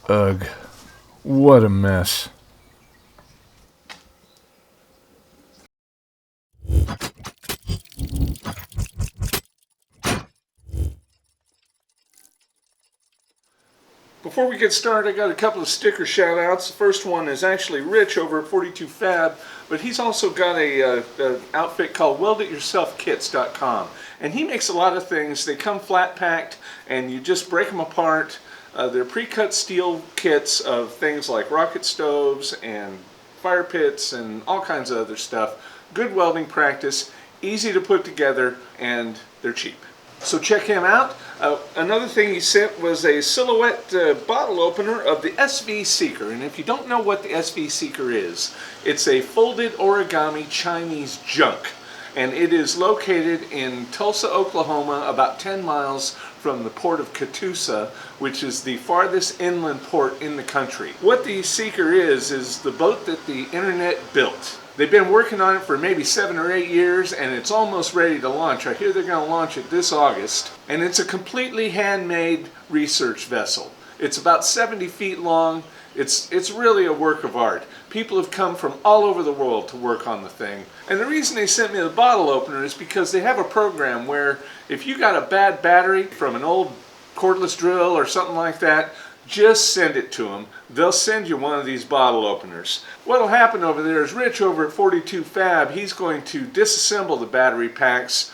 Ugh, what a mess. Before we get started, I got a couple of sticker shout outs. The first one is actually Rich over at 42 Fab, but he's also got a outfit called weldityourselfkits.com, and he makes a lot of things. They come flat packed and you just break them apart. They're pre-cut steel kits of things like rocket stoves and fire pits and all kinds of other stuff. Good welding practice, easy to put together, and they're cheap. So check him out. Another thing he sent was a silhouette bottle opener of the S.A.S.E Seeker. And if you don't know what the S.A.S.E Seeker is, it's a folded origami Chinese junk. And it is located in Tulsa, Oklahoma, about 10 miles from the port of Catoosa, which is the farthest inland port in the country. What the Seeker is the boat that the internet built. They've been working on it for maybe 7 or 8 years, and it's almost ready to launch. I hear they're going to launch it this August. And it's a completely handmade research vessel. It's about 70 feet long. It's really a work of art. People have come from all over the world to work on the thing. And the reason they sent me the bottle opener is because they have a program where if you got a bad battery from an old cordless drill or something like that, just send it to them. They'll send you one of these bottle openers. What'll happen over there is Rich over at 42 Fab, he's going to disassemble the battery packs,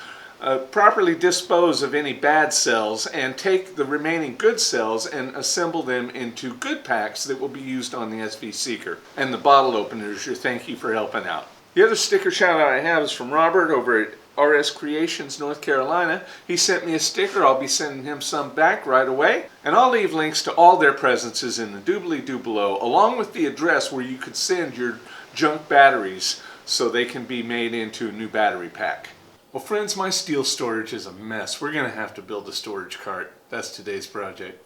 properly dispose of any bad cells, and take the remaining good cells and assemble them into good packs that will be used on the S.A.S.E Seeker. And the bottle opener is your thank you for helping out. The other sticker shout out I have is from Robert over at RS Creations, North Carolina. He sent me a sticker. I'll be sending him some back right away. And I'll leave links to all their presences in the doobly-doo below, along with the address where you could send your junk batteries so they can be made into a new battery pack. Well, friends, my steel storage is a mess. We're going to have to build a storage cart. That's today's project.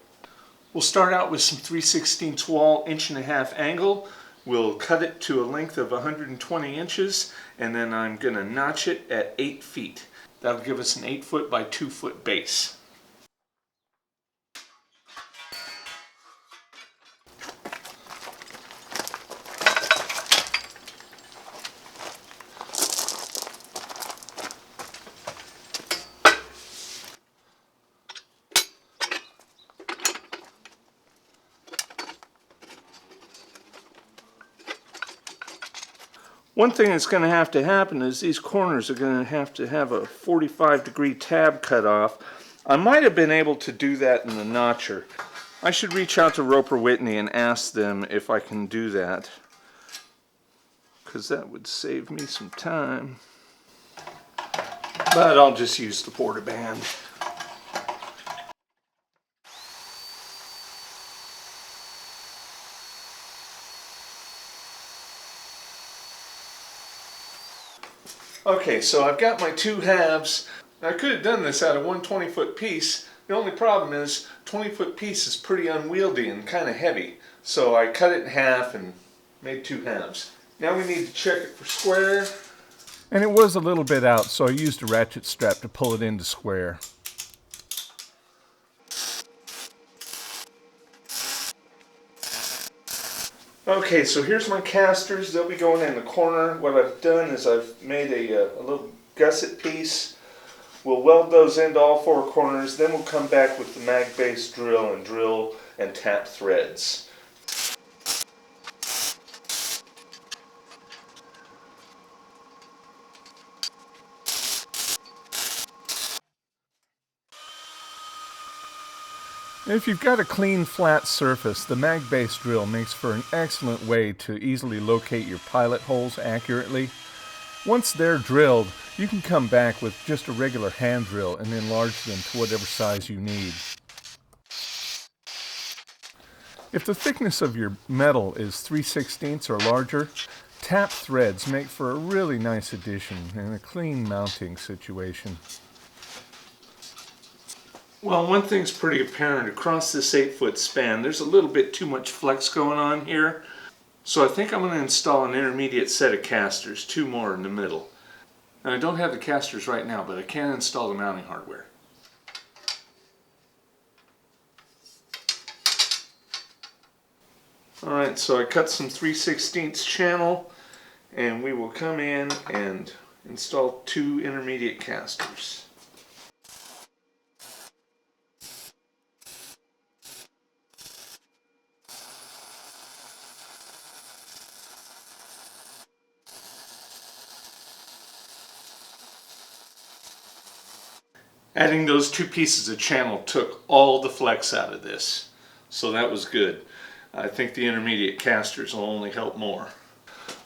We'll start out with some 3/16 wall 1.5" angle. We'll cut it to a length of 120 inches, and then I'm going to notch it at 8 feet. That'll give us an 8 foot by 2 foot base. One thing that's going to happen is these corners are going to have a 45-degree tab cut off. I might have been able to do that in the notcher. I should reach out to Roper Whitney and ask them if I can do that, because that would save me some time. But I'll just use the porta-band. Okay, so I've got my two halves. I could have done this out of one 20-foot piece. The only problem is 20-foot piece is pretty unwieldy and kind of heavy. So I cut it in half and made two halves. Now we need to check it for square. And it was a little bit out, so I used a ratchet strap to pull it into square. Okay, so here's my casters. They'll be going in the corner. What I've done is I've made a little gusset piece. We'll weld those into all four corners. Then we'll come back with the mag base drill and tap threads. If you've got a clean, flat surface, the mag base drill makes for an excellent way to easily locate your pilot holes accurately. Once they're drilled, you can come back with just a regular hand drill and enlarge them to whatever size you need. If the thickness of your metal is 3/16 or larger, tap threads make for a really nice addition and a clean mounting situation. Well, one thing's pretty apparent across this 8-foot span. There's a little bit too much flex going on here. So I think I'm going to install an intermediate set of casters, 2 more in the middle. And I don't have the casters right now, but I can install the mounting hardware. Alright, so I cut some 3/16 channel, and we will come in and install 2 intermediate casters. Adding those 2 pieces of channel took all the flex out of this, so that was good. I think the intermediate casters will only help more.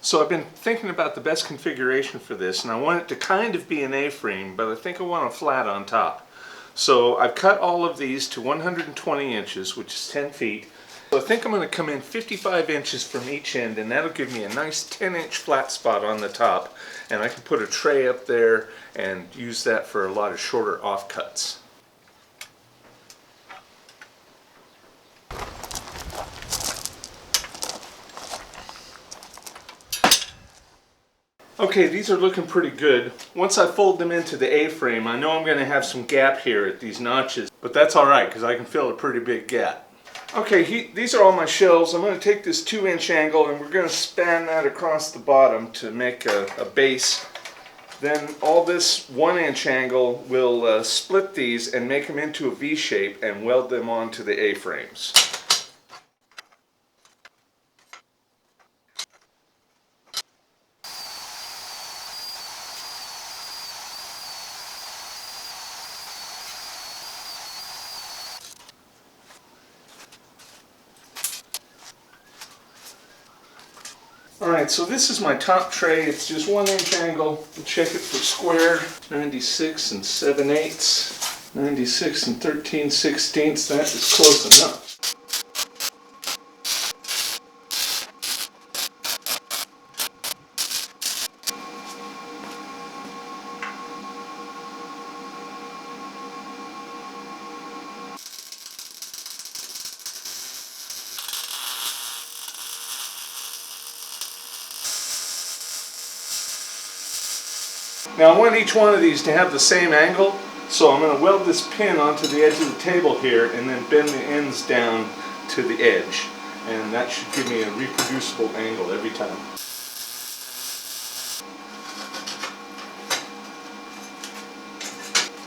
So I've been thinking about the best configuration for this, and I want it to kind of be an A-frame, but I think I want a flat on top. So I've cut all of these to 120 inches, which is 10 feet. So I think I'm going to come in 55 inches from each end, and that'll give me a nice 10-inch flat spot on the top, and I can put a tray up there and use that for a lot of shorter offcuts. Okay, these are looking pretty good. Once I fold them into the A-frame, I know I'm going to have some gap here at these notches, but that's alright because I can fill a pretty big gap. Okay, these are all my shelves. I'm going to take this 2-inch angle and we're going to span that across the bottom to make a base. Then all this 1-inch angle will split these and make them into a V shape and weld them onto the A-frames. Alright, so this is my top tray. It's just 1-inch angle. We'll check it for square. 96 and 7/8. 96 and 13/16. That is close enough. Now I want each one of these to have the same angle, so I'm going to weld this pin onto the edge of the table here and then bend the ends down to the edge. And that should give me a reproducible angle every time.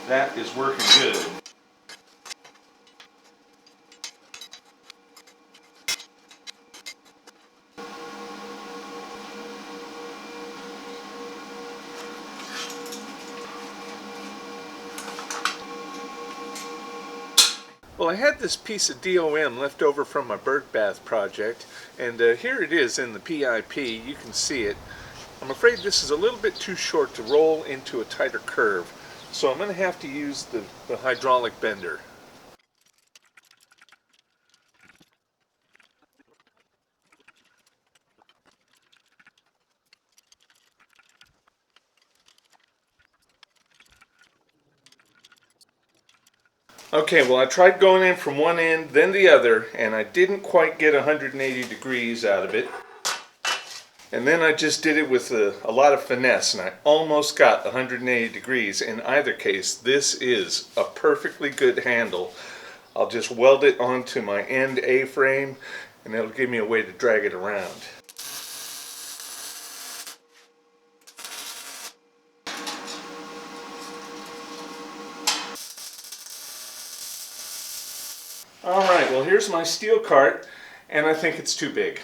That is working good. Well, I had this piece of DOM left over from my bird bath project, and here it is in the PIP. You can see it. I'm afraid this is a little bit too short to roll into a tighter curve, so I'm going to have to use the hydraulic bender. Okay, well I tried going in from one end, then the other, and I didn't quite get 180 degrees out of it. And then I just did it with a lot of finesse, and I almost got 180 degrees. In either case, this is a perfectly good handle. I'll just weld it onto my end A-frame, and it'll give me a way to drag it around. Alright, well here's my steel cart, and I think it's too big.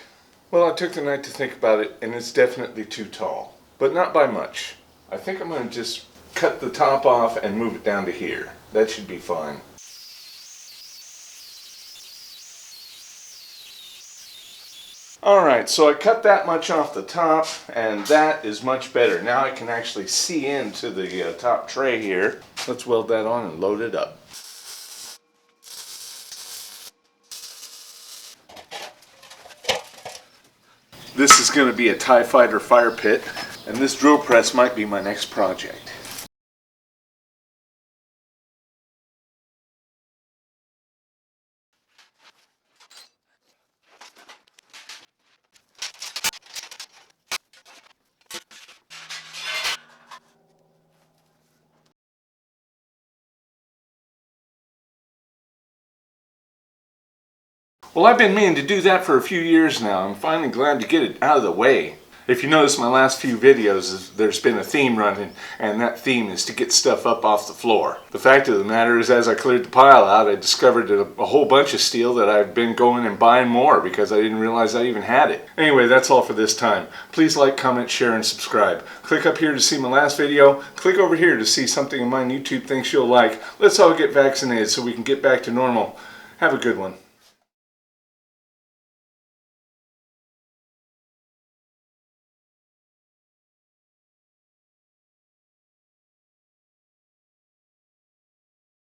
Well, I took the night to think about it, and it's definitely too tall. But not by much. I think I'm going to just cut the top off and move it down to here. That should be fine. Alright, so I cut that much off the top, and that is much better. Now I can actually see into the top tray here. Let's weld that on and load it up. This is going to be a TIE Fighter fire pit, and this drill press might be my next project. Well, I've been meaning to do that for a few years now. I'm finally glad to get it out of the way. If you notice my last few videos, there's been a theme running, and that theme is to get stuff up off the floor. The fact of the matter is, as I cleared the pile out, I discovered a whole bunch of steel that I've been going and buying more because I didn't realize I even had it. Anyway, that's all for this time. Please like, comment, share, and subscribe. Click up here to see my last video. Click over here to see something in my YouTube thinks you'll like. Let's all get vaccinated so we can get back to normal. Have a good one.